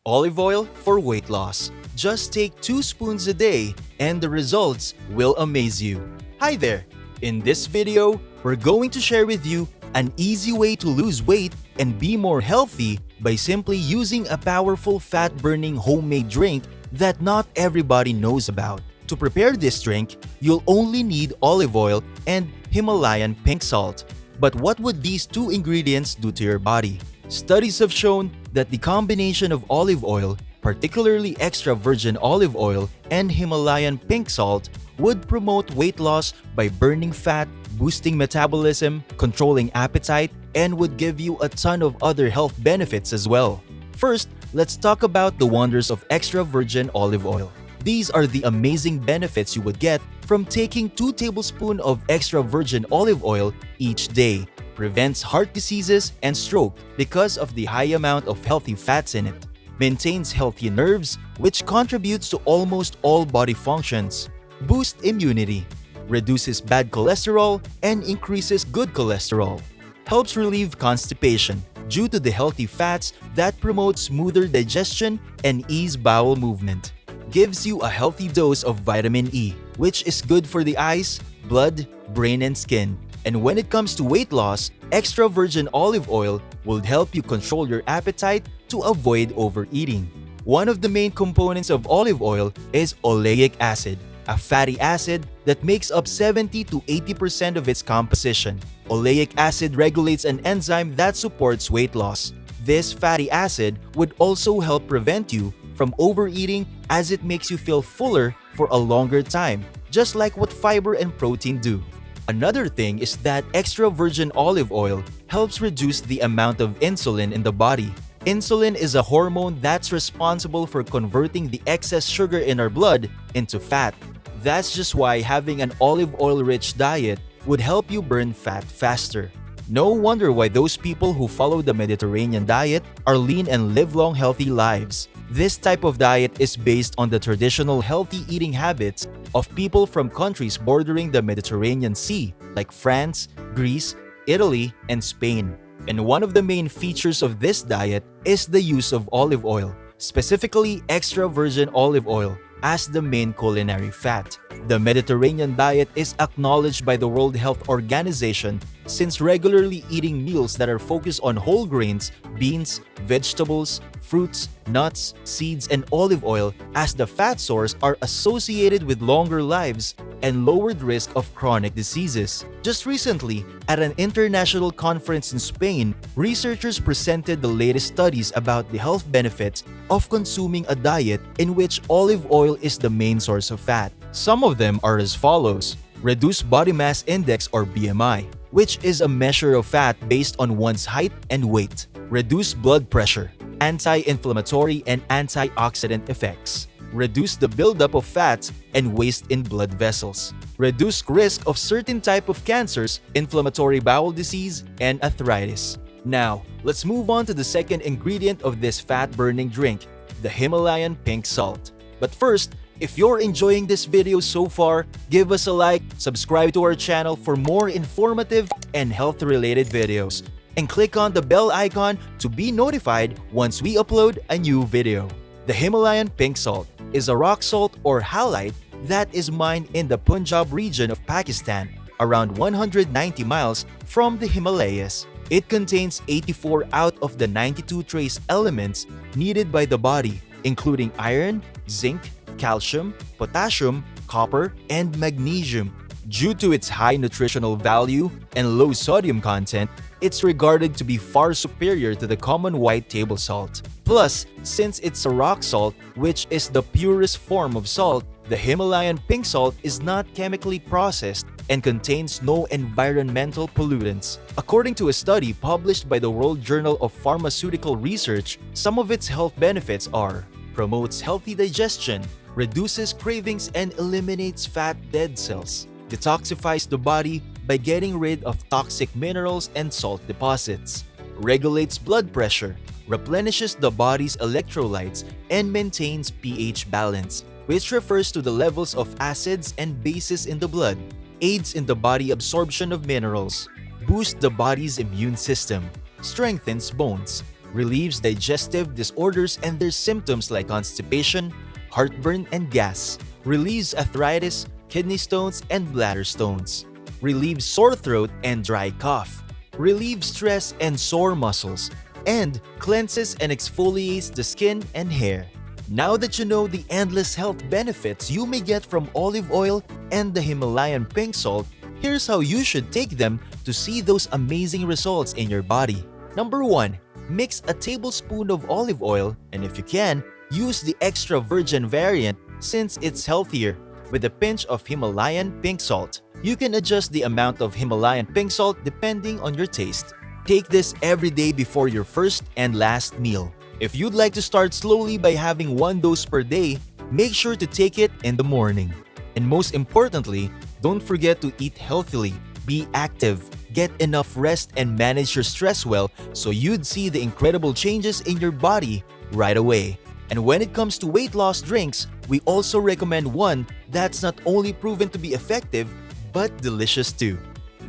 Olive oil for weight loss. Just take 2 spoons a day and the results will amaze you. Hi there! In this video, we're going to share with you an easy way to lose weight and be more healthy by simply using a powerful fat-burning homemade drink that not everybody knows about. To prepare this drink, you'll only need olive oil and Himalayan pink salt. But what would these two ingredients do to your body? Studies have shown that the combination of olive oil, particularly extra virgin olive oil, and Himalayan pink salt would promote weight loss by burning fat, boosting metabolism, controlling appetite, and would give you a ton of other health benefits as well. First, let's talk about the wonders of extra virgin olive oil. These are the amazing benefits you would get from taking 2 tablespoons of extra virgin olive oil each day. Prevents heart diseases and stroke because of the high amount of healthy fats in it. Maintains healthy nerves, which contributes to almost all body functions. Boosts immunity. Reduces bad cholesterol and increases good cholesterol. Helps relieve constipation due to the healthy fats that promote smoother digestion and ease bowel movement. Gives you a healthy dose of vitamin E, which is good for the eyes, blood, brain, and skin. And when it comes to weight loss, extra virgin olive oil will help you control your appetite to avoid overeating. One of the main components of olive oil is oleic acid, a fatty acid that makes up 70 to 80% of its composition. Oleic acid regulates an enzyme that supports weight loss. This fatty acid would also help prevent you from overeating as it makes you feel fuller for a longer time, just like what fiber and protein do. Another thing is that extra virgin olive oil helps reduce the amount of insulin in the body. Insulin is a hormone that's responsible for converting the excess sugar in our blood into fat. That's just why having an olive oil-rich diet would help you burn fat faster. No wonder why those people who follow the Mediterranean diet are lean and live long healthy lives. This type of diet is based on the traditional healthy eating habits of people from countries bordering the Mediterranean Sea like France, Greece, Italy, and Spain. And one of the main features of this diet is the use of olive oil, specifically extra virgin olive oil, as the main culinary fat. The Mediterranean diet is acknowledged by the World Health Organization since regularly eating meals that are focused on whole grains, beans, vegetables, fruits, nuts, seeds, and olive oil as the fat source are associated with longer lives and lowered risk of chronic diseases. Just recently, at an international conference in Spain, researchers presented the latest studies about the health benefits of consuming a diet in which olive oil is the main source of fat. Some of them are as follows: Reduced body mass index or BMI, which is a measure of fat based on one's height and weight. Reduce blood pressure, anti-inflammatory and antioxidant effects. Reduce the buildup of fats and waste in blood vessels. Reduce risk of certain type of cancers, inflammatory bowel disease, and arthritis. Now, let's move on to the second ingredient of this fat-burning drink, the Himalayan pink salt. But first, if you're enjoying this video so far, give us a like, subscribe to our channel for more informative and health-related videos, and click on the bell icon to be notified once we upload a new video. The Himalayan pink salt is a rock salt or halite that is mined in the Punjab region of Pakistan, around 190 miles from the Himalayas. It contains 84 out of the 92 trace elements needed by the body, including iron, zinc, calcium, potassium, copper, and magnesium. Due to its high nutritional value and low sodium content, it's regarded to be far superior to the common white table salt. Plus, since it's a rock salt, which is the purest form of salt, the Himalayan pink salt is not chemically processed and contains no environmental pollutants. According to a study published by the World Journal of Pharmaceutical Research, some of its health benefits are: promotes healthy digestion, reduces cravings and eliminates fat dead cells, detoxifies the body by getting rid of toxic minerals and salt deposits, regulates blood pressure, replenishes the body's electrolytes, and maintains pH balance, which refers to the levels of acids and bases in the blood, aids in the body absorption of minerals, boosts the body's immune system, strengthens bones, relieves digestive disorders and their symptoms like constipation, heartburn, and gas, relieves arthritis, kidney stones, and bladder stones, relieves sore throat and dry cough, relieves stress and sore muscles, and cleanses and exfoliates the skin and hair. Now that you know the endless health benefits you may get from olive oil and the Himalayan pink salt, here's how you should take them to see those amazing results in your body. Number 1. Mix a tablespoon of olive oil, and if you can, use the extra virgin variant since it's healthier, with a pinch of Himalayan pink salt. You can adjust the amount of Himalayan pink salt depending on your taste. Take this every day before your first and last meal. If you'd like to start slowly by having 1 dose per day, make sure to take it in the morning. And most importantly, don't forget to eat healthily, be active, get enough rest, and manage your stress well so you'd see the incredible changes in your body right away. And when it comes to weight loss drinks, we also recommend one that's not only proven to be effective, but delicious too.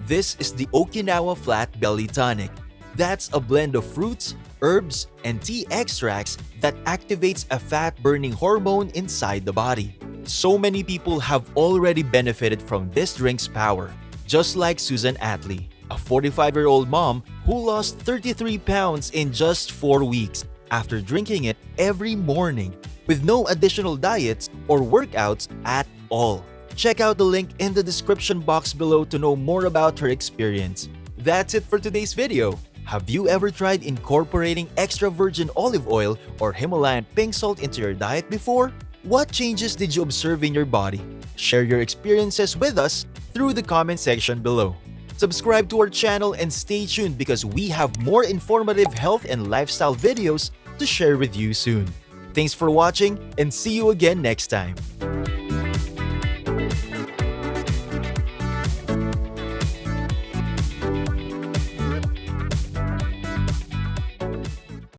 This is the Okinawa Flat Belly Tonic. That's a blend of fruits, herbs, and tea extracts that activates a fat-burning hormone inside the body. So many people have already benefited from this drink's power, just like Susan Atley, a 45-year-old mom who lost 33 pounds in just 4 weeks after drinking it every morning with no additional diets or workouts at all. Check out the link in the description box below to know more about her experience. That's it for today's video. Have you ever tried incorporating extra virgin olive oil or Himalayan pink salt into your diet before? What changes did you observe in your body? Share your experiences with us through the comment section below. Subscribe to our channel and stay tuned because we have more informative health and lifestyle videos to share with you soon. Thanks for watching and see you again next time.